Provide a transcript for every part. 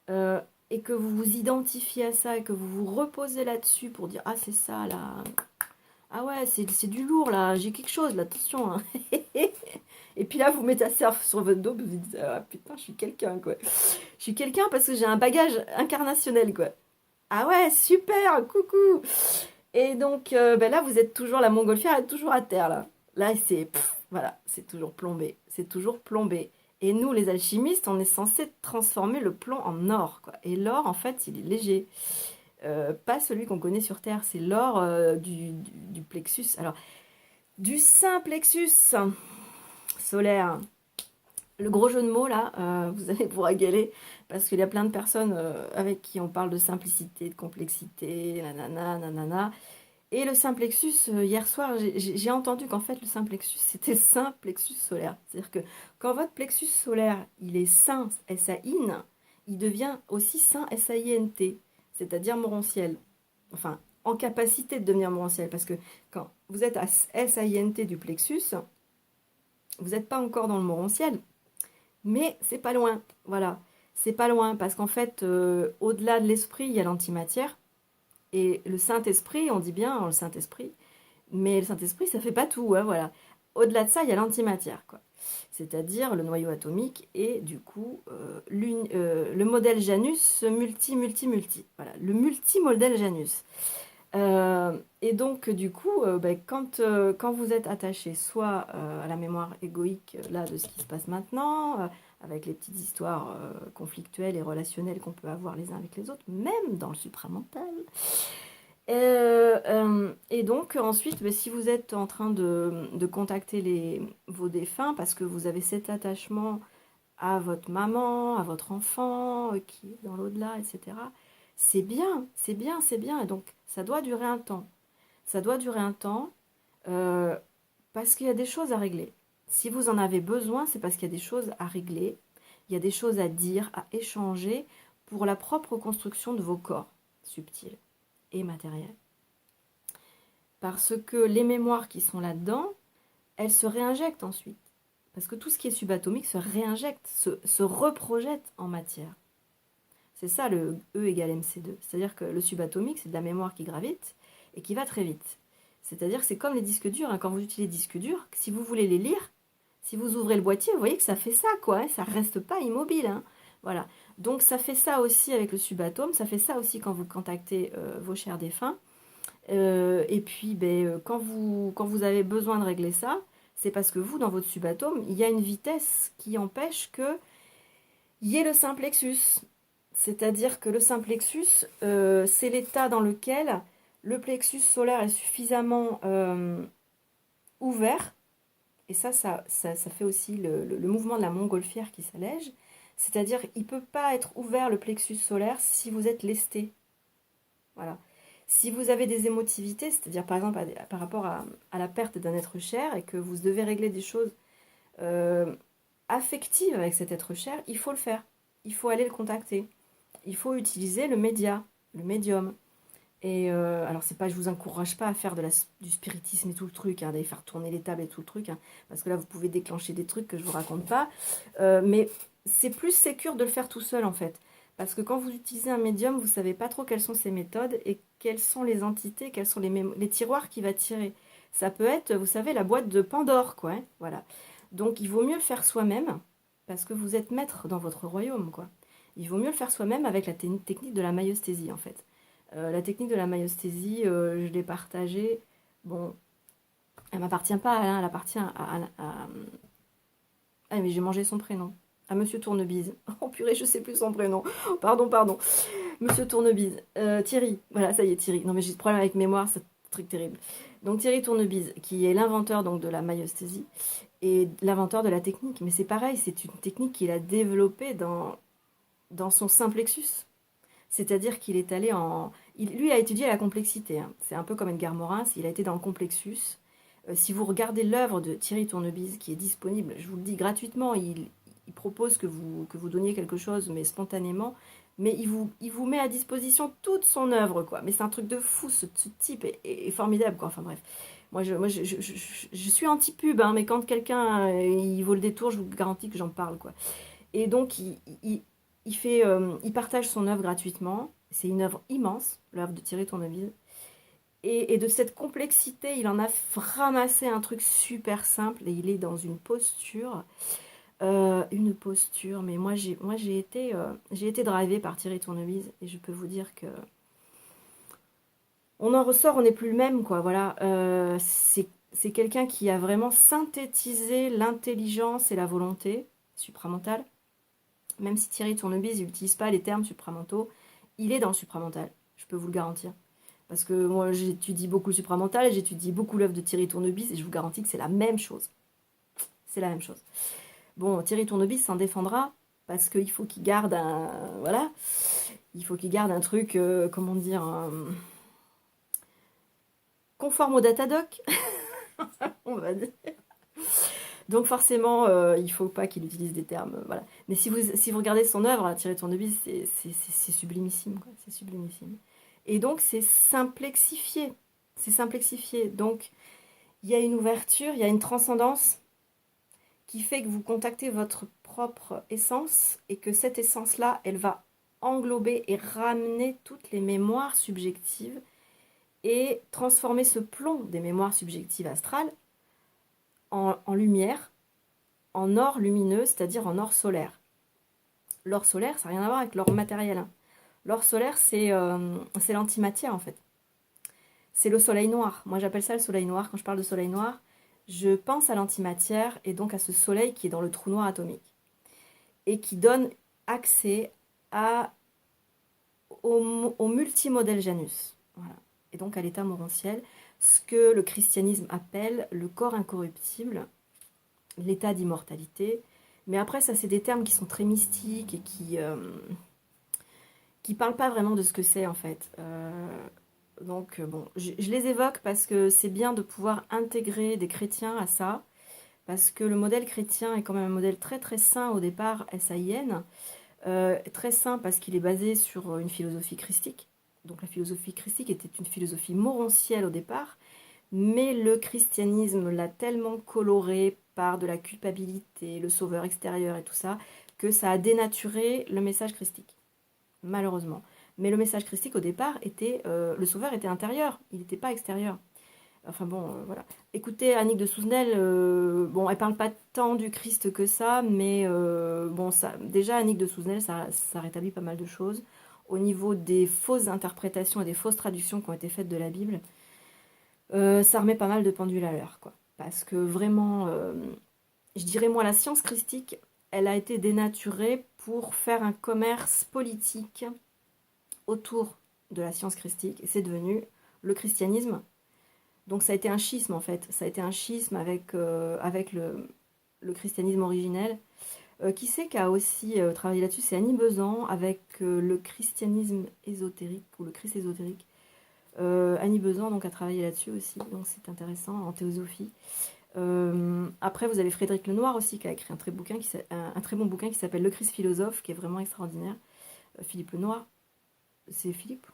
et que vous vous identifiez à ça et que vous vous reposez là-dessus pour dire ah c'est ça là, ah ouais c'est du lourd là, j'ai quelque chose là, attention hein. Et puis là vous mettez ça sur votre dos, vous vous dites ah putain je suis quelqu'un quoi, je suis quelqu'un parce que j'ai un bagage incarnationnel quoi. Ah ouais super, coucou. Et donc ben là vous êtes toujours, la montgolfière est toujours à terre là. Là c'est voilà, c'est toujours plombé, c'est toujours plombé. Et nous les alchimistes, on est censé transformer le plomb en or quoi. Et l'or en fait, il est léger. Pas celui qu'on connaît sur Terre, c'est l'or du plexus. Alors, du saint plexus solaire. Le gros jeu de mots là, vous allez vous régaler parce qu'il y a plein de personnes avec qui on parle de simplicité, de complexité, nanana, nanana. Et le simplexus, hier soir, j'ai entendu qu'en fait le simplexus, c'était saint plexus solaire. C'est-à-dire que quand votre plexus solaire, il est saint, S-A-I-N, il devient aussi saint, S-A-I-N-T, c'est-à-dire morontiel. Enfin, en capacité de devenir morontiel, parce que quand vous êtes à S-A-I-N-T du plexus, vous n'êtes pas encore dans le morontiel, mais c'est pas loin, voilà. C'est pas loin, parce qu'en fait, au-delà de l'esprit, il y a l'antimatière, et le Saint-Esprit, on dit bien le Saint-Esprit, mais le Saint-Esprit, ça fait pas tout, hein, voilà. Au-delà de ça, il y a l'antimatière, quoi. C'est-à-dire le noyau atomique et du coup le modèle Janus multi. Voilà, le multimodèle Janus. Et donc du coup, ben, quand vous êtes attaché soit à la mémoire égoïque là de ce qui se passe maintenant, avec les petites histoires conflictuelles et relationnelles qu'on peut avoir les uns avec les autres, même dans le supramental, et donc ensuite, si vous êtes en train de contacter vos défunts parce que vous avez cet attachement à votre maman, à votre enfant qui est dans l'au-delà, etc., c'est bien, c'est bien, c'est bien. Et donc ça doit durer un temps. Ça doit durer un temps euh, parce qu'il y a des choses à régler. Si vous en avez besoin, c'est parce qu'il y a des choses à régler, il y a des choses à dire, à échanger pour la propre construction de vos corps subtils et matériels. Parce que les mémoires qui sont là-dedans, elles se réinjectent ensuite. Parce que tout ce qui est subatomique se réinjecte, se reprojette en matière. C'est ça le E égale MC2. C'est-à-dire que le subatomique, c'est de la mémoire qui gravite et qui va très vite. C'est-à-dire que c'est comme les disques durs. Hein. Quand vous utilisez les disques durs, si vous voulez les lire, si vous ouvrez le boîtier, vous voyez que ça fait ça, quoi. Hein. Ça ne reste pas immobile. Hein. Voilà. Donc ça fait ça aussi avec le subatome. Ça fait ça aussi quand vous contactez vos chers défunts. Et puis, quand vous avez besoin de régler ça, c'est parce que vous, dans votre subatome, il y a une vitesse qui empêche qu'il y ait le simplexus. C'est-à-dire que le simplexus, c'est l'état dans lequel le plexus solaire est suffisamment ouvert. Et ça fait aussi le mouvement de la montgolfière qui s'allège. C'est-à-dire qu'il ne peut pas être ouvert le plexus solaire si vous êtes lesté. Voilà. Si vous avez des émotivités, c'est-à-dire par exemple par rapport à la perte d'un être cher et que vous devez régler des choses euh, affectives avec cet être cher, il faut le faire. Il faut aller le contacter. Il faut utiliser le média, le médium. Et alors c'est pas, je vous encourage pas à faire du spiritisme et tout le truc, hein, d'aller faire tourner les tables et tout le truc, hein, parce que là vous pouvez déclencher des trucs que je vous raconte pas. Mais c'est plus sécure de le faire tout seul en fait. Parce que quand vous utilisez un médium, vous savez pas trop quelles sont ses méthodes et quelles sont les entités, quels sont les tiroirs qu'il va tirer. Ça peut être, vous savez, la boîte de Pandore, quoi. Hein, voilà. Donc il vaut mieux le faire soi-même, parce que vous êtes maître dans votre royaume, quoi. Il vaut mieux le faire soi-même avec la technique de la maïeusthésie, en fait. La technique de la maïeusthésie, je l'ai partagée. Bon, elle m'appartient pas, hein, elle appartient Ah, mais j'ai mangé son prénom. À Monsieur Tournebise. Oh purée, je sais plus son prénom. Pardon, pardon. Monsieur Tournebise. Thierry. Voilà, ça y est, Thierry. Non, mais j'ai des problèmes avec mémoire, c'est un truc terrible. Donc Thierry Tournebise, qui est l'inventeur donc de la maïeusthésie et l'inventeur de la technique. Mais c'est pareil, c'est une technique qu'il a développée dans son simplexus. C'est-à-dire qu'il est allé en... lui a étudié la complexité. Hein. C'est un peu comme Edgar Morin, il a été dans le complexus. Si vous regardez l'œuvre de Thierry Tournebise, qui est disponible, je vous le dis gratuitement, il propose que vous donniez quelque chose, mais spontanément, mais il vous met à disposition toute son œuvre, quoi. Mais c'est un truc de fou, ce type est formidable, quoi. Enfin bref, je suis anti-pub, hein, mais quand quelqu'un il vaut le détour, je vous garantis que j'en parle, quoi. Et donc, il partage son œuvre gratuitement. C'est une œuvre immense, l'œuvre de Thierry Tournevis. Et de cette complexité, il en a ramassé un truc super simple. Et il est dans une posture. Mais j'ai été drivée par Thierry Tournevis. Et je peux vous dire que on en ressort, on n'est plus le même, quoi. Voilà. C'est quelqu'un qui a vraiment synthétisé l'intelligence et la volonté supramentale. Même si Thierry Tournevis n'utilise pas les termes supramentaux, il est dans le supramental, je peux vous le garantir. Parce que moi, j'étudie beaucoup le supramental, et j'étudie beaucoup l'œuvre de Thierry Tournevis, et je vous garantis que c'est la même chose. C'est la même chose. Bon, Thierry Tournevis s'en défendra, parce qu'il faut qu'il garde un... Voilà. Il faut qu'il garde un truc, comment dire... conforme au Datadoc, on va dire. Donc forcément, il ne faut pas qu'il utilise des termes, voilà. Mais si vous regardez son œuvre, Thierry Tournevis, c'est sublimissime, quoi. C'est sublimissime. Et donc c'est simplexifié. C'est simplexifié. Donc il y a une ouverture, il y a une transcendance qui fait que vous contactez votre propre essence et que cette essence-là, elle va englober et ramener toutes les mémoires subjectives et transformer ce plomb des mémoires subjectives astrales en lumière, en or lumineux, c'est-à-dire en or solaire. L'or solaire, ça n'a rien à voir avec l'or matériel, hein. L'or solaire, c'est l'antimatière en fait. C'est le soleil noir. Moi j'appelle ça le soleil noir. Quand je parle de soleil noir, je pense à l'antimatière et donc à ce soleil qui est dans le trou noir atomique et qui donne accès au multimodèle Janus. Voilà. Et donc à l'état morontiel, ce que le christianisme appelle le corps incorruptible, l'état d'immortalité. Mais après, ça, c'est des termes qui sont très mystiques et qui parlent pas vraiment de ce que c'est, en fait. Donc, bon, je les évoque parce que c'est bien de pouvoir intégrer des chrétiens à ça, parce que le modèle chrétien est quand même un modèle très très sain au départ, S-A-I-N, très sain parce qu'il est basé sur une philosophie christique. Donc la philosophie christique était une philosophie morontielle au départ, mais le christianisme l'a tellement coloré par de la culpabilité, le sauveur extérieur et tout ça, que ça a dénaturé le message christique, malheureusement. Mais le message christique au départ était, le sauveur était intérieur, il n'était pas extérieur. Enfin bon, voilà. Écoutez, Annick de Souzenel, bon, elle parle pas tant du Christ que ça, mais bon, ça, déjà Annick de Souzenel, ça rétablit pas mal de choses. Au niveau des fausses interprétations et des fausses traductions qui ont été faites de la Bible, ça remet pas mal de pendules à l'heure, quoi. Parce que vraiment, je dirais moi, la science christique, elle a été dénaturée pour faire un commerce politique autour de la science christique, et c'est devenu le christianisme. Donc ça a été un schisme en fait, ça a été un schisme avec le christianisme originel. Qui c'est qui a aussi travaillé là-dessus? C'est Annie Besant avec le christianisme ésotérique ou le Christ ésotérique. Annie Besant donc, a travaillé là-dessus aussi, donc c'est intéressant en théosophie. Après, vous avez Frédéric Lenoir aussi qui a écrit un très bon bouquin qui s'appelle Le Christ philosophe, qui est vraiment extraordinaire. Philippe Lenoir, c'est Philippe?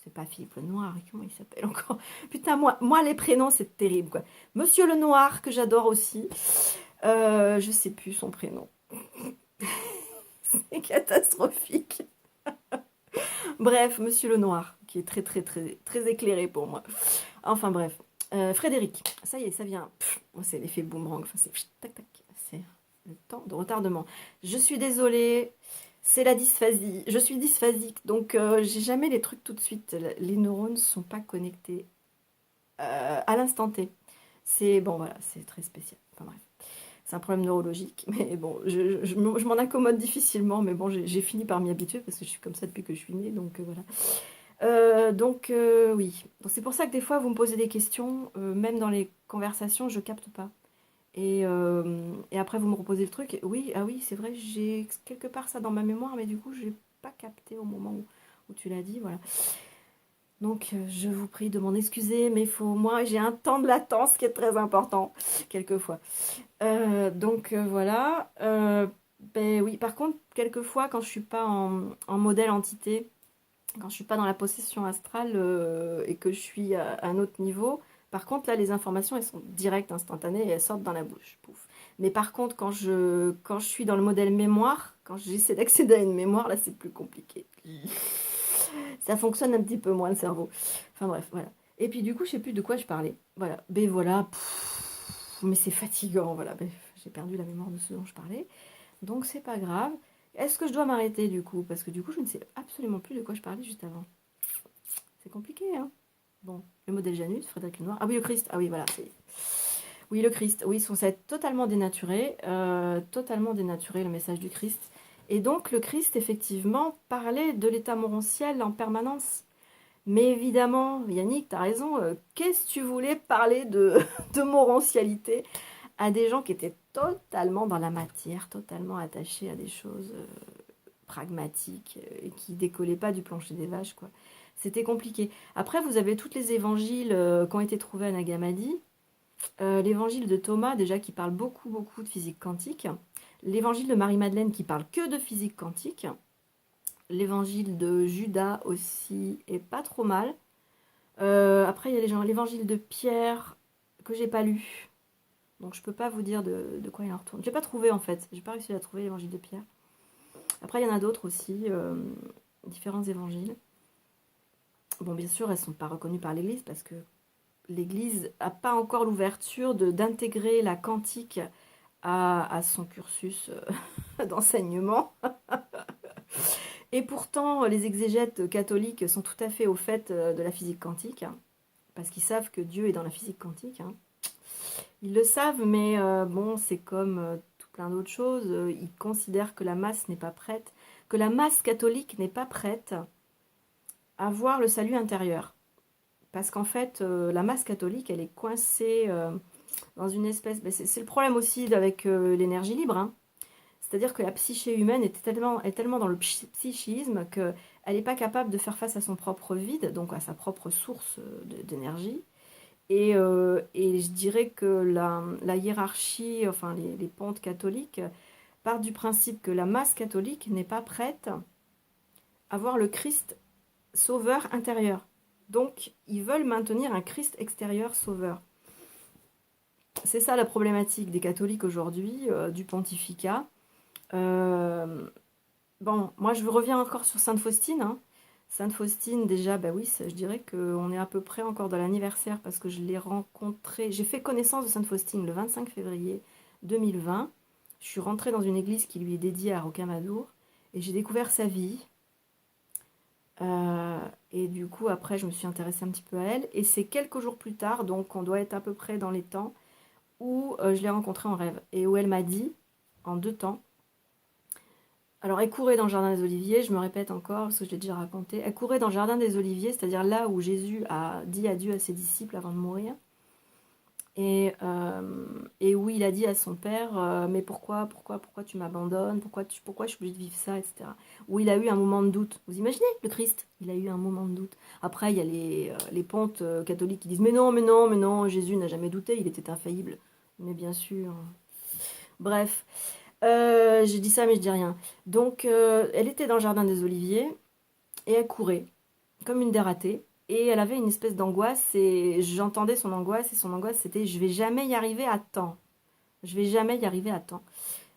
C'est pas Philippe Lenoir, comment il s'appelle encore? Putain, moi les prénoms, c'est terrible, quoi. Monsieur Lenoir, que j'adore aussi. Je sais plus son prénom. C'est catastrophique. Bref, Monsieur Lenoir, qui est très, très, très, très éclairé pour moi. Enfin, bref. Frédéric, ça y est, ça vient. C'est l'effet boomerang. Enfin, c'est tac, tac. C'est le temps de retardement. Je suis désolée. C'est la dysphasie. Je suis dysphasique, donc j'ai jamais les trucs tout de suite. Les neurones ne sont pas connectés à l'instant T. C'est bon, voilà, c'est très spécial. Enfin bref, c'est un problème neurologique, mais bon, je m'en accommode difficilement, mais bon, j'ai fini par m'y habituer parce que je suis comme ça depuis que je suis née, donc voilà. Oui, donc c'est pour ça que des fois vous me posez des questions, même dans les conversations, je capte pas. Et après, vous me reposez le truc. Oui, ah oui, c'est vrai, j'ai quelque part ça dans ma mémoire, mais du coup, je n'ai pas capté au moment où tu l'as dit. Voilà. Donc, je vous prie de m'en excuser, mais moi, j'ai un temps de latence qui est très important, quelquefois. Voilà. Ben oui, par contre, quelquefois, quand je suis pas en modèle entité, quand je suis pas dans la possession astrale et que je suis à un autre niveau, par contre, là, les informations, elles sont directes, instantanées et elles sortent dans la bouche. Pouf. Mais par contre, quand je suis dans le modèle mémoire, Quand j'essaie d'accéder à une mémoire, là, c'est plus compliqué. Ça fonctionne un petit peu moins, le cerveau. Enfin bref, voilà. Et puis du coup, je sais plus de quoi je parlais. Voilà. Ben voilà. Mais c'est fatigant, voilà. Ben, j'ai perdu la mémoire de ce dont je parlais. Donc c'est pas grave. Est-ce que je dois m'arrêter du coup? Parce que du coup, je ne sais absolument plus de quoi je parlais juste avant. C'est compliqué, hein? Bon, le modèle Janus, Frédéric Lenoir. Ah oui, le Christ. Ah oui, voilà. Oui, le Christ. Oui, ça va être totalement dénaturé, le message du Christ. Et donc, le Christ, effectivement, parlait de l'état morantiel en permanence. Mais évidemment, Yannick, tu as raison, qu'est-ce que tu voulais parler de morantialité à des gens qui étaient totalement dans la matière, totalement attachés à des choses pragmatiques et qui décollaient pas du plancher des vaches, quoi. C'était compliqué. Après, vous avez tous les évangiles qui ont été trouvés à Nag Hammadi. L'évangile de Thomas, déjà, qui parle beaucoup, beaucoup de physique quantique. L'évangile de Marie-Madeleine, qui parle que de physique quantique. L'évangile de Judas aussi est pas trop mal. Après, il y a l'évangile de Pierre, que j'ai pas lu. Donc, je peux pas vous dire de quoi il en retourne. J'ai pas trouvé, en fait. J'ai pas réussi à trouver l'évangile de Pierre. Après, il y en a d'autres aussi, différents évangiles. Bon, bien sûr, elles sont pas reconnues par l'Église, parce que l'Église n'a pas encore l'ouverture d'intégrer la quantique à son cursus d'enseignement. Et pourtant, les exégètes catholiques sont tout à fait au fait de la physique quantique, hein, parce qu'ils savent que Dieu est dans la physique quantique. Hein. Ils le savent, mais bon, c'est comme tout plein d'autres choses. Ils considèrent que la masse n'est pas prête, que la masse catholique n'est pas prête à voir le salut intérieur. Parce qu'en fait, la masse catholique, elle est coincée dans une espèce... Ben, c'est le problème aussi avec l'énergie libre. Hein. C'est-à-dire que la psyché humaine est tellement dans le psychisme qu'elle n'est pas capable de faire face à son propre vide, donc à sa propre source d'énergie. Et je dirais que la hiérarchie, enfin les pontes catholiques, partent du principe que la masse catholique n'est pas prête à voir le Christ sauveur intérieur. Donc, ils veulent maintenir un Christ extérieur sauveur. C'est ça la problématique des catholiques aujourd'hui, du pontificat. Bon, moi je reviens encore sur Sainte Faustine. Hein. Sainte Faustine, déjà, bah oui, je dirais qu'on est à peu près encore dans l'anniversaire parce que je l'ai rencontrée. J'ai fait connaissance de Sainte Faustine le 25 février 2020. Je suis rentrée dans une église qui lui est dédiée à Rocamadour et j'ai découvert sa vie. Et du coup, après, je me suis intéressée un petit peu à elle. Et c'est quelques jours plus tard, donc on doit être à peu près dans les temps, où je l'ai rencontrée en rêve et où elle m'a dit, en 2 temps, alors elle courait dans le jardin des Oliviers, je me répète encore parce que je l'ai déjà raconté, elle courait dans le jardin des Oliviers, c'est-à-dire là où Jésus a dit adieu à ses disciples avant de mourir, et où il a dit à son père, mais pourquoi tu m'abandonnes, pourquoi je suis obligée de vivre ça, etc. Où il a eu un moment de doute. Vous imaginez le Christ? Il a eu un moment de doute. Après, il y a les pontes catholiques qui disent, mais non, Jésus n'a jamais douté, il était infaillible. Mais bien sûr. Bref. J'ai dit ça, mais je dis rien. Donc, elle était dans le jardin des Oliviers et elle courait comme une dératée. Et elle avait une espèce d'angoisse et j'entendais son angoisse. Et son angoisse, c'était je vais jamais y arriver à temps. Je vais jamais y arriver à temps.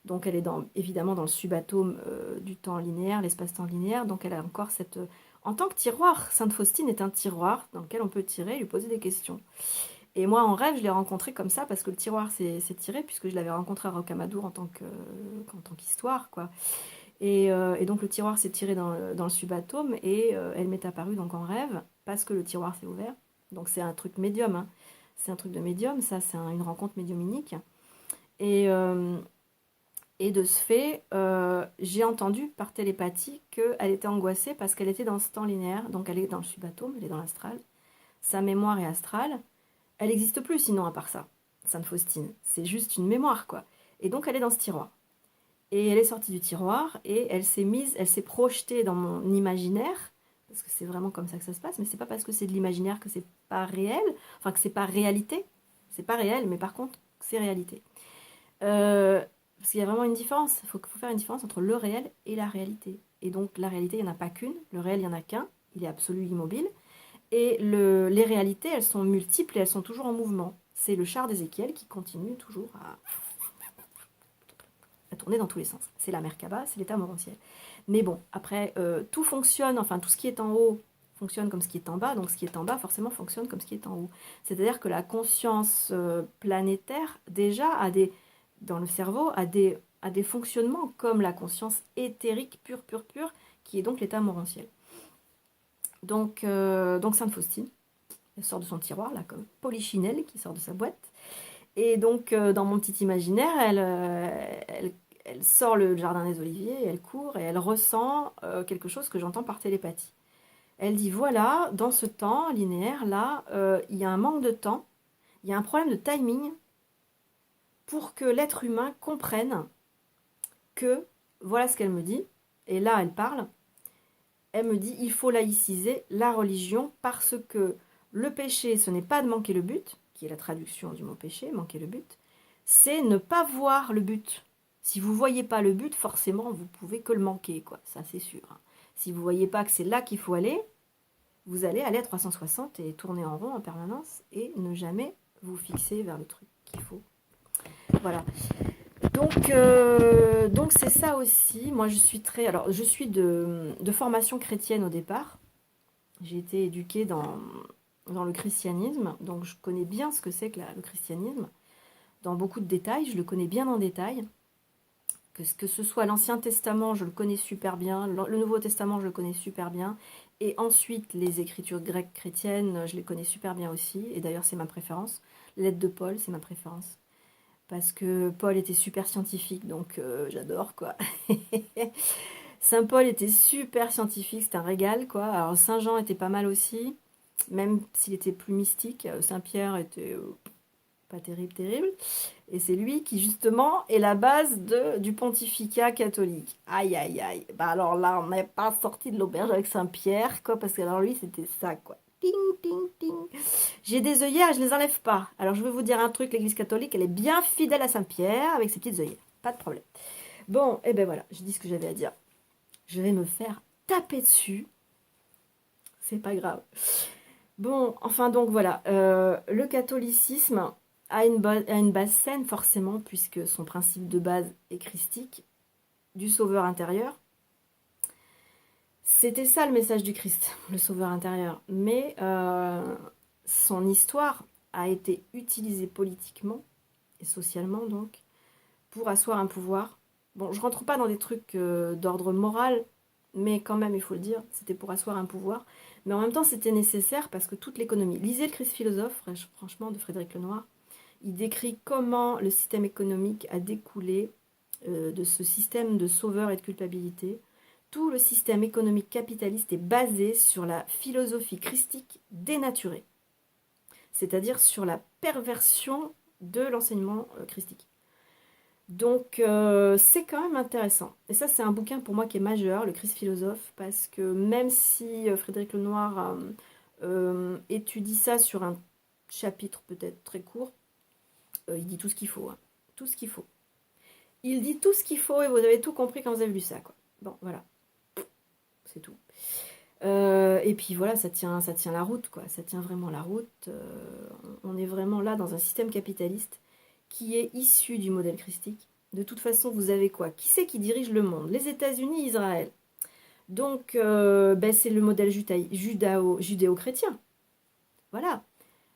Donc, elle est évidemment dans le subatome du temps linéaire, l'espace-temps linéaire. Donc, elle a encore cette. En tant que tiroir, Sainte Faustine est un tiroir dans lequel on peut tirer et lui poser des questions. Et moi, en rêve, je l'ai rencontré comme ça parce que le tiroir s'est tiré, puisque je l'avais rencontré à Rocamadour en tant qu'histoire, quoi. Et donc, le tiroir s'est tiré dans le subatome et elle m'est apparue donc en rêve parce que le tiroir s'est ouvert. Donc, c'est un truc médium, hein. C'est un truc de médium, ça, c'est une rencontre médiuminique. Et, euh, et de ce fait, j'ai entendu par télépathie qu'elle était angoissée parce qu'elle était dans ce temps linéaire, donc elle est dans le subatome, elle est dans l'astral. Sa mémoire est astrale. Elle n'existe plus sinon à part ça, Sainte Faustine. C'est juste une mémoire, quoi. Et donc elle est dans ce tiroir. Et elle est sortie du tiroir et elle s'est projetée dans mon imaginaire, parce que c'est vraiment comme ça que ça se passe, mais c'est pas parce que c'est de l'imaginaire que c'est pas réel, enfin que c'est pas réalité. C'est pas réel, mais par contre, c'est réalité. Parce qu'il y a vraiment une différence. Faut faire une différence entre le réel et la réalité. Et donc la réalité, il n'y en a pas qu'une. Le réel, il n'y en a qu'un. Il est absolu, immobile. Et les réalités, elles sont multiples et elles sont toujours en mouvement. C'est le char d'Ézéchiel qui continue toujours à tourner dans tous les sens. C'est la Merkaba, c'est l'état morantiel. Mais bon, après, tout fonctionne, enfin tout ce qui est en haut fonctionne comme ce qui est en bas, donc ce qui est en bas forcément fonctionne comme ce qui est en haut. C'est-à-dire que la conscience planétaire, déjà, dans le cerveau, a des fonctionnements comme la conscience éthérique pure, pure, pure, qui est donc l'état morantiel. Donc Sainte Faustine, elle sort de son tiroir, là, comme Polichinelle qui sort de sa boîte. Et donc, dans mon petit imaginaire, elle sort le jardin des Oliviers, et elle court et elle ressent quelque chose que j'entends par télépathie. Elle dit, voilà, dans ce temps linéaire, là, il y a un manque de temps, il y a un problème de timing pour que l'être humain comprenne que, voilà ce qu'elle me dit, et là, elle parle, elle me dit, il faut laïciser la religion parce que le péché, ce n'est pas de manquer le but, qui est la traduction du mot péché, manquer le but, c'est ne pas voir le but. Si vous ne voyez pas le but, forcément, vous pouvez que le manquer, quoi. Ça, c'est sûr. Si vous ne voyez pas que c'est là qu'il faut aller, vous allez aller à 360 et tourner en rond en permanence et ne jamais vous fixer vers le truc qu'il faut. Voilà. Donc c'est ça aussi. Moi, je suis je suis de formation chrétienne au départ. J'ai été éduquée dans le christianisme, donc je connais bien ce que c'est que le christianisme. Dans beaucoup de détails, je le connais bien en détail. Que ce soit l'Ancien Testament, je le connais super bien. Le Nouveau Testament, je le connais super bien. Et ensuite, les écritures grecques chrétiennes, je les connais super bien aussi. Et d'ailleurs, c'est ma préférence. Les lettres de Paul, c'est ma préférence. Parce que Paul était super scientifique, donc j'adore, quoi. Saint Paul était super scientifique, c'était un régal, quoi. Alors Saint Jean était pas mal aussi, même s'il était plus mystique. Saint Pierre était pas terrible, terrible. Et c'est lui qui, justement, est la base du pontificat catholique. Aïe, aïe, aïe. Bah alors là, on n'est pas sorti de l'auberge avec Saint Pierre, quoi, parce que alors lui, c'était ça, quoi. Ting, ting, ting. J'ai des œillères et je les enlève pas. Alors je vais vous dire un truc, l'église catholique, elle est bien fidèle à Saint Pierre avec ses petites œillères. Pas de problème. Bon, et ben voilà, j'ai dit ce que j'avais à dire. Je vais me faire taper dessus. C'est pas grave. Bon, enfin donc voilà. Le catholicisme a une base saine forcément, puisque son principe de base est christique, du sauveur intérieur. C'était ça le message du Christ, le sauveur intérieur. Mais son histoire a été utilisée politiquement et socialement donc pour asseoir un pouvoir. Bon, je rentre pas dans des trucs d'ordre moral, mais quand même, il faut le dire, c'était pour asseoir un pouvoir. Mais en même temps, c'était nécessaire parce que toute l'économie. Lisez le Christ philosophe, franchement, de Frédéric Lenoir. Il décrit comment le système économique a découlé de ce système de sauveur et de culpabilité. Tout le système économique capitaliste est basé sur la philosophie christique dénaturée, c'est-à-dire sur la perversion de l'enseignement christique. Donc c'est quand même intéressant. Et ça c'est un bouquin pour moi qui est majeur, le Christ philosophe, parce que même si Frédéric Lenoir étudie ça sur un chapitre peut-être très court, il dit tout ce qu'il faut. Hein. Tout ce qu'il faut. Il dit tout ce qu'il faut et vous avez tout compris quand vous avez lu ça. Quoi. Bon, voilà. C'est tout. Et puis voilà, ça tient la route, quoi. Ça tient vraiment la route. On est vraiment là dans un système capitaliste qui est issu du modèle christique. De toute façon, vous avez quoi? Qui c'est qui dirige le monde? Les États-Unis, Israël. Donc, c'est le modèle judéo-chrétien. Voilà.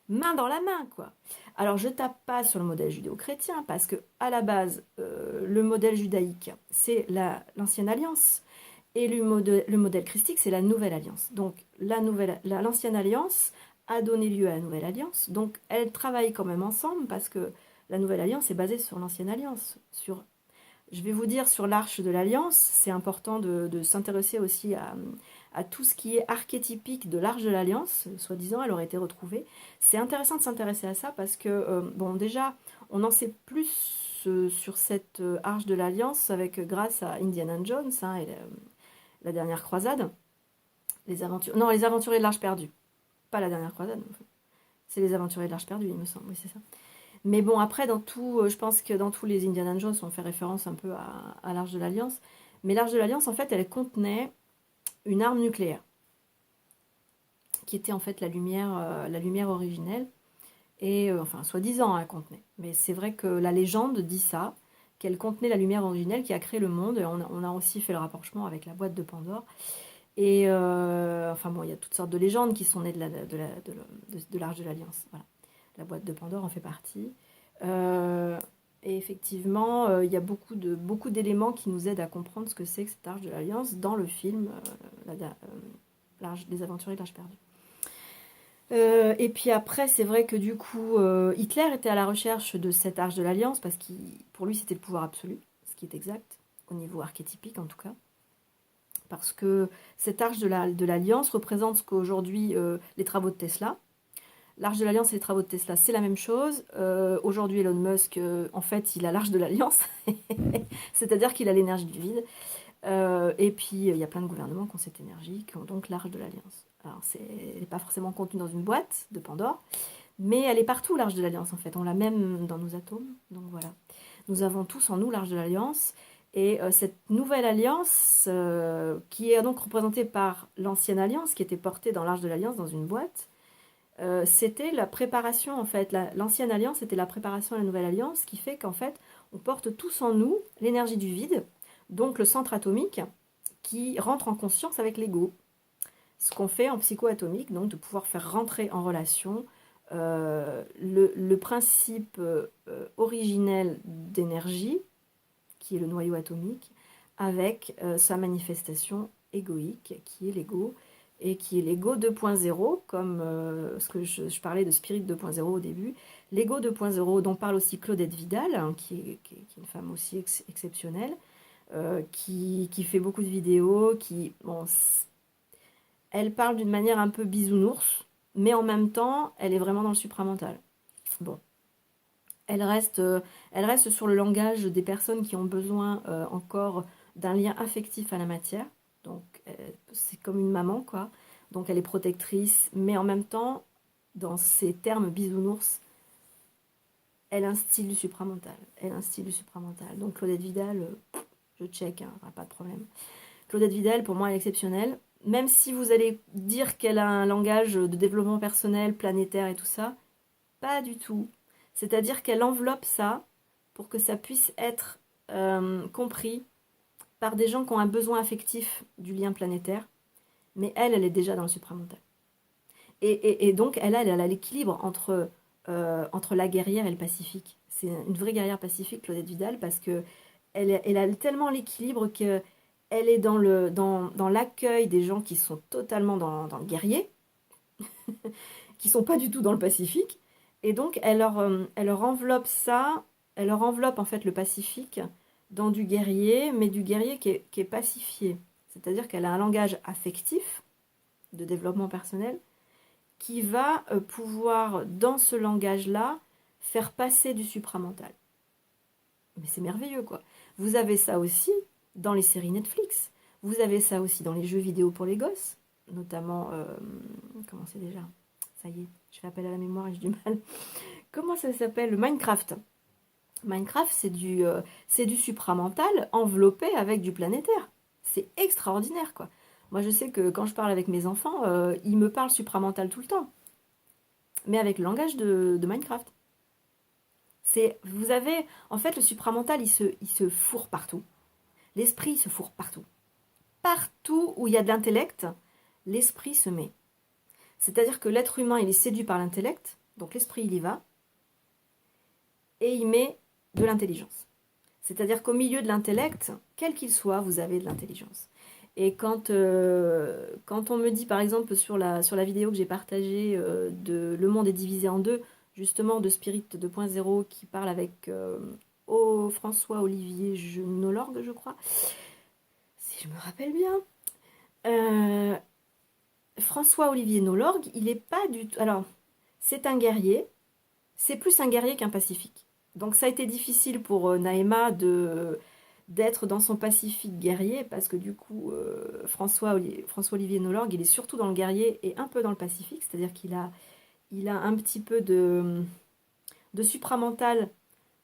Main dans la main, quoi. Alors, je tape pas sur le modèle judéo-chrétien parce que, à la base, le modèle judaïque, c'est l'ancienne alliance. Et le modèle christique, c'est la nouvelle alliance. Donc, l'ancienne alliance a donné lieu à la nouvelle alliance. Donc, elles travaillent quand même ensemble parce que la nouvelle alliance est basée sur l'ancienne alliance. Je vais vous dire, sur l'arche de l'alliance, c'est important de s'intéresser aussi à tout ce qui est archétypique de l'arche de l'alliance. Soi-disant, elle aurait été retrouvée. C'est intéressant de s'intéresser à ça parce que, bon, déjà, on en sait plus sur cette arche de l'alliance grâce à Indiana Jones hein, et la dernière croisade. Les aventuriers de l'Arche perdue. Pas la dernière croisade. C'est les aventuriers de l'Arche perdue, il me semble. Oui, c'est ça. Mais bon, après, je pense que dans tous les Indiana Jones, on fait référence un peu à l'Arche de l'Alliance. Mais l'Arche de l'Alliance, en fait, elle contenait une arme nucléaire. Qui était en fait la lumière originelle. Et enfin, soi-disant, elle contenait. Mais c'est vrai que la légende dit ça. qu'elle contenait la lumière originelle qui a créé le monde. Et on a aussi fait le rapprochement avec la boîte de Pandore. Et enfin bon, il y a toutes sortes de légendes qui sont nées de l'Arche de l'Alliance. Voilà. La boîte de Pandore en fait partie. Et effectivement, il y a beaucoup d'éléments qui nous aident à comprendre ce que c'est que cette Arche de l'Alliance dans le film Les Aventuriers de l'Arche perdue. Et puis après, c'est vrai que du coup, Hitler était à la recherche de cette Arche de l'Alliance parce que pour lui, c'était le pouvoir absolu, ce qui est exact, au niveau archétypique en tout cas. Parce que cette Arche de l'Alliance représente ce qu'aujourd'hui, les travaux de Tesla. L'Arche de l'Alliance et les travaux de Tesla, c'est la même chose. Aujourd'hui, Elon Musk, en fait, il a l'Arche de l'Alliance, c'est-à-dire qu'il a l'énergie du vide. Et puis, il y a plein de gouvernements qui ont cette énergie, qui ont donc l'Arche de l'Alliance. Alors, elle n'est pas forcément contenue dans une boîte de Pandore, mais elle est partout, l'Arche de l'Alliance, en fait. On l'a même dans nos atomes, donc voilà. Nous avons tous en nous l'Arche de l'Alliance, et cette nouvelle alliance, qui est donc représentée par l'ancienne alliance, qui était portée dans l'Arche de l'Alliance, dans une boîte, c'était la préparation, en fait. L'ancienne alliance, c'était la préparation à la nouvelle alliance, qui fait qu'en fait, on porte tous en nous l'énergie du vide, donc le centre atomique, qui rentre en conscience avec l'ego. Ce qu'on fait en psychoatomique, donc de pouvoir faire rentrer en relation le principe originel d'énergie, qui est le noyau atomique, avec sa manifestation égoïque, qui est l'ego, et qui est l'ego 2.0, comme ce que je parlais de Spirit 2.0 au début. L'ego 2.0 dont parle aussi Claudette Vidal, hein, qui est une femme aussi exceptionnelle, qui fait beaucoup de vidéos, elle parle d'une manière un peu bisounours, mais en même temps, elle est vraiment dans le supramental. Bon. Elle reste sur le langage des personnes qui ont besoin encore d'un lien affectif à la matière. Donc, c'est comme une maman, quoi. Donc, elle est protectrice, mais en même temps, dans ces termes bisounours, elle instille du supramental. Donc, Claudette Vidal, je check, hein, pas de problème. Claudette Vidal, pour moi, elle est exceptionnelle. Même si vous allez dire qu'elle a un langage de développement personnel, planétaire et tout ça, pas du tout. C'est-à-dire qu'elle enveloppe ça pour que ça puisse être compris par des gens qui ont un besoin affectif du lien planétaire. Mais elle est déjà dans le supramental. Et donc, elle a l'équilibre entre la guerrière et le pacifique. C'est une vraie guerrière pacifique, Claudette Vidal, parce que elle a tellement l'équilibre que elle est dans l'accueil des gens qui sont totalement dans le guerrier, qui sont pas du tout dans le pacifique. Et donc, elle leur enveloppe ça, elle leur enveloppe en fait le pacifique dans du guerrier, mais du guerrier qui est pacifié. C'est-à-dire qu'elle a un langage affectif de développement personnel qui va pouvoir, dans ce langage-là, faire passer du supramental. Mais c'est merveilleux, quoi. Vous avez ça aussi dans les séries Netflix. Vous avez ça aussi dans les jeux vidéo pour les gosses, notamment, comment c'est déjà? Ça y est, je fais appel à la mémoire et j'ai du mal. Comment ça s'appelle? Minecraft. Minecraft, c'est du supramental enveloppé avec du planétaire. C'est extraordinaire, quoi. Moi, je sais que quand je parle avec mes enfants, ils me parlent supramental tout le temps. Mais avec le langage de Minecraft. Vous avez, en fait, le supramental, il se fourre partout. L'esprit, il se fourre partout. Partout où il y a de l'intellect, l'esprit se met. C'est-à-dire que l'être humain, il est séduit par l'intellect, donc l'esprit, il y va, et il met de l'intelligence. C'est-à-dire qu'au milieu de l'intellect, quel qu'il soit, vous avez de l'intelligence. Et quand on me dit, par exemple, sur la vidéo que j'ai partagée de Le monde est divisé en deux, justement de Spirit 2.0, qui parle avec François-Olivier Nolorgue, je crois, si je me rappelle bien. François-Olivier Nolorgue, il n'est pas du tout... Alors, c'est un guerrier, c'est plus un guerrier qu'un pacifique. Donc ça a été difficile pour Naïma d'être dans son pacifique guerrier, parce que du coup, François-Olivier Nolorgue, il est surtout dans le guerrier et un peu dans le pacifique, c'est-à-dire il a un petit peu de supramental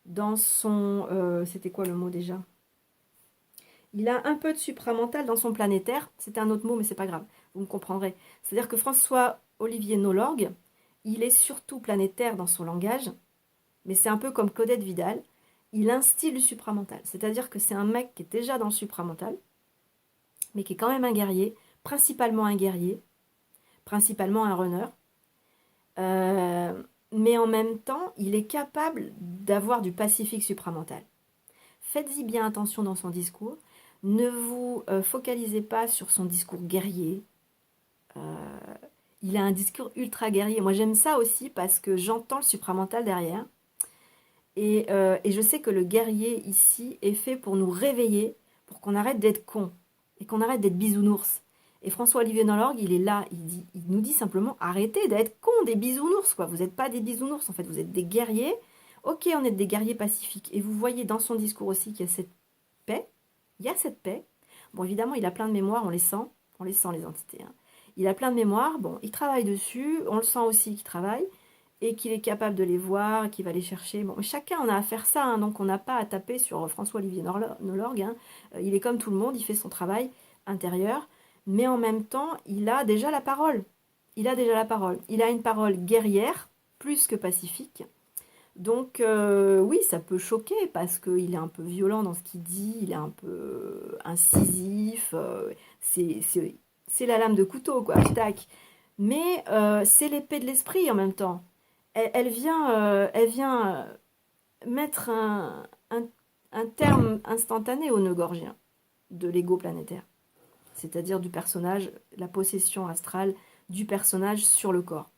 dans son... c'était quoi le mot déjà? Il a un peu de supramental dans son planétaire, c'est un autre mot, mais c'est pas grave, vous me comprendrez. C'est-à-dire que François-Olivier Nolorgue, il est surtout planétaire dans son langage, mais c'est un peu comme Claudette Vidal. il instille le supramental. C'est-à-dire que c'est un mec qui est déjà dans le supramental, mais qui est quand même un guerrier, principalement un runner. Mais en même temps, il est capable d'avoir du pacifique supramental. Faites-y bien attention dans son discours. Ne vous focalisez pas sur son discours guerrier. Il a un discours ultra guerrier. Moi, j'aime ça aussi parce que j'entends le supramental derrière. Et je sais que le guerrier ici est fait pour nous réveiller, pour qu'on arrête d'être con et qu'on arrête d'être bisounours. Et François-Olivier Delorgue, il est là, il nous dit simplement arrêtez d'être con, des bisounours, quoi. Vous n'êtes pas des bisounours, en fait, vous êtes des guerriers. Ok, on est des guerriers pacifiques. Et vous voyez dans son discours aussi qu'il y a cette paix. Il y a cette paix. Bon, évidemment, il a plein de mémoires, on les sent les entités, hein. Il a plein de mémoires, bon, il travaille dessus, on le sent aussi qu'il travaille et qu'il est capable de les voir, qu'il va les chercher. Bon, chacun on a à faire ça, hein, donc on n'a pas à taper sur François-Olivier Nolorgue, hein. Il est comme tout le monde, il fait son travail intérieur, mais en même temps, il a déjà la parole. Il a déjà la parole. Il a une parole guerrière, plus que pacifique. Donc oui, ça peut choquer parce qu'il est un peu violent dans ce qu'il dit, il est un peu incisif, c'est la lame de couteau, quoi, tac. Mais c'est l'épée de l'esprit en même temps. Elle vient mettre un terme instantané au nœud gorgien de l'ego planétaire. C'est-à-dire du personnage, la possession astrale du personnage sur le corps.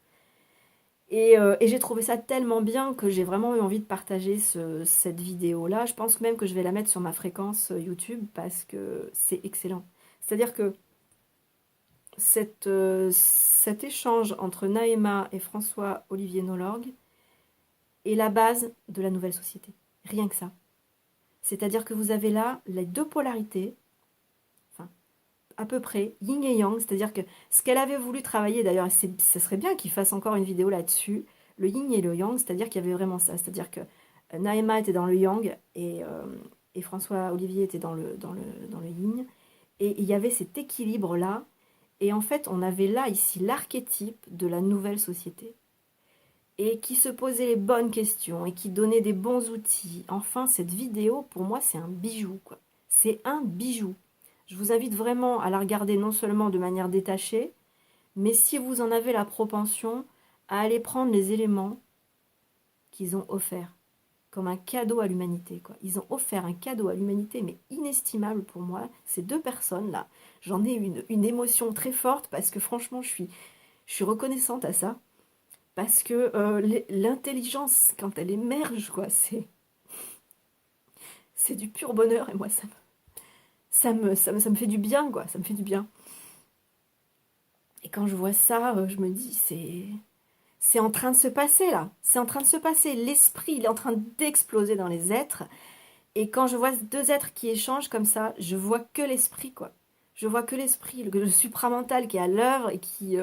Et j'ai trouvé ça tellement bien que j'ai vraiment eu envie de partager cette vidéo-là. Je pense même que je vais la mettre sur ma fréquence YouTube parce que c'est excellent. C'est-à-dire que cet échange entre Naïma et François-Olivier Nolorgue est la base de la nouvelle société. Rien que ça. C'est-à-dire que vous avez là les deux polarités, enfin, à peu près, yin et yang, c'est-à-dire que ce qu'elle avait voulu travailler, d'ailleurs, ce serait bien qu'il fasse encore une vidéo là-dessus, le yin et le yang, c'est-à-dire qu'il y avait vraiment ça, c'est-à-dire que Naïma était dans le yang et François-Olivier était dans le yin, et il y avait cet équilibre-là, et en fait, on avait là, ici, l'archétype de la nouvelle société, et qui se posait les bonnes questions, et qui donnait des bons outils. Enfin, cette vidéo, pour moi, c'est un bijou, quoi. C'est un bijou. Je vous invite vraiment à la regarder non seulement de manière détachée, mais si vous en avez la propension, à aller prendre les éléments qu'ils ont offerts, comme un cadeau à l'humanité, quoi. Ils ont offert un cadeau à l'humanité, mais inestimable pour moi, ces deux personnes-là. J'en ai une émotion très forte, parce que franchement, je suis reconnaissante à ça, parce que l'intelligence, quand elle émerge, quoi, c'est du pur bonheur, et moi, ça me fait du bien, quoi, ça me fait du bien. Et quand je vois ça, je me dis, c'est en train de se passer là. C'est en train de se passer. L'esprit, il est en train d'exploser dans les êtres. Et quand je vois deux êtres qui échangent comme ça, je vois que l'esprit, quoi. Je vois que l'esprit, le supramental qui est à l'œuvre et qui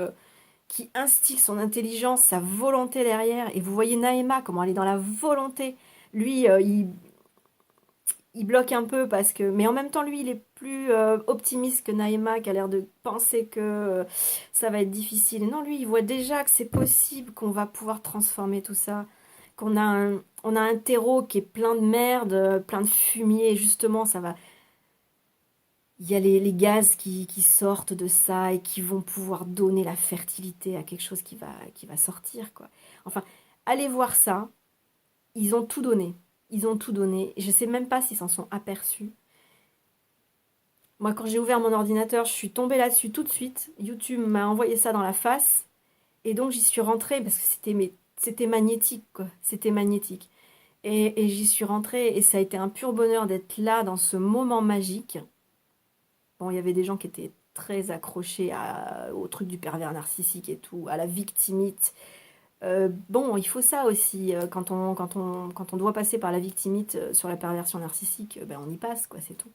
instille son intelligence, sa volonté derrière. Et vous voyez Naïma, comment elle est dans la volonté. Lui, il bloque un peu parce que... Mais en même temps, lui, il est plus optimiste que Naïma, qui a l'air de penser que ça va être difficile. Et non, lui, il voit déjà que c'est possible, qu'on va pouvoir transformer tout ça. On a un terreau qui est plein de merde, plein de fumier. Et justement, ça va... Il y a les gaz qui sortent de ça et qui vont pouvoir donner la fertilité à quelque chose qui va sortir, quoi. Enfin, allez voir ça. Ils ont tout donné. Ils ont tout donné. Je ne sais même pas s'ils s'en sont aperçus. Moi, quand j'ai ouvert mon ordinateur, je suis tombée là-dessus tout de suite. YouTube m'a envoyé ça dans la face. Et donc, j'y suis rentrée parce que c'était magnétique, quoi. C'était magnétique. Et j'y suis rentrée et ça a été un pur bonheur d'être là dans ce moment magique. Bon, il y avait des gens qui étaient très accrochés au truc du pervers narcissique et tout, à la victimite. Bon, il faut ça aussi. Quand on doit passer par la victimite sur la perversion narcissique, ben on y passe, quoi, c'est tout.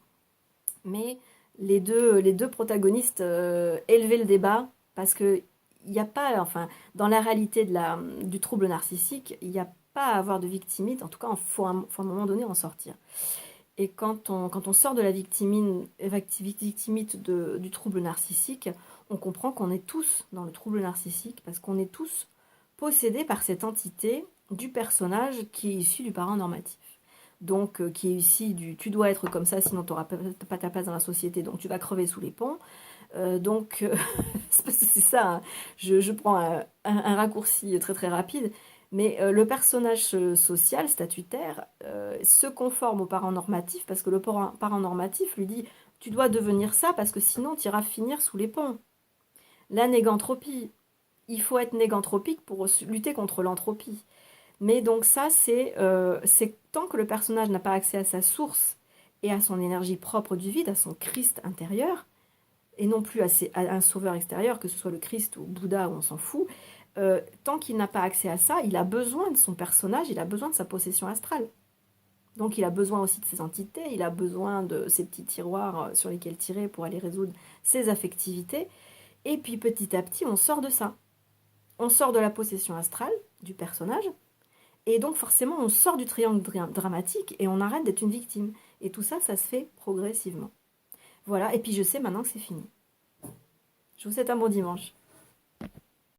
Mais les deux protagonistes élevaient le débat parce que il n'y a pas, enfin, dans la réalité du trouble narcissique, il n'y a pas à avoir de victimite. En tout cas, il faut à un moment donné en sortir. Et quand on sort de la victimite du trouble narcissique, on comprend qu'on est tous dans le trouble narcissique parce qu'on est tous possédés par cette entité du personnage qui est issu du parent normatif. donc qui est ici tu dois être comme ça, sinon tu n'auras pas ta place dans la société, donc tu vas crever sous les ponts. C'est parce que c'est ça, hein. Je prends un raccourci très très rapide, mais le personnage social, statutaire, se conforme au parent normatif parce que le parent normatif lui dit tu dois devenir ça parce que sinon tu iras finir sous les ponts. La négantropie, il faut être négantropique pour lutter contre l'entropie. Mais donc ça, c'est tant que le personnage n'a pas accès à sa source et à son énergie propre du vide, à son Christ intérieur, et non plus à un sauveur extérieur, que ce soit le Christ ou Bouddha, ou on s'en fout, tant qu'il n'a pas accès à ça, il a besoin de son personnage, il a besoin de sa possession astrale. Donc il a besoin aussi de ses entités, il a besoin de ses petits tiroirs sur lesquels tirer pour aller résoudre ses affectivités. Et puis petit à petit, on sort de ça. On sort de la possession astrale du personnage, et donc forcément, on sort du triangle dramatique et on arrête d'être une victime. Et tout ça, ça se fait progressivement. Voilà, et puis je sais maintenant que c'est fini. Je vous souhaite un bon dimanche.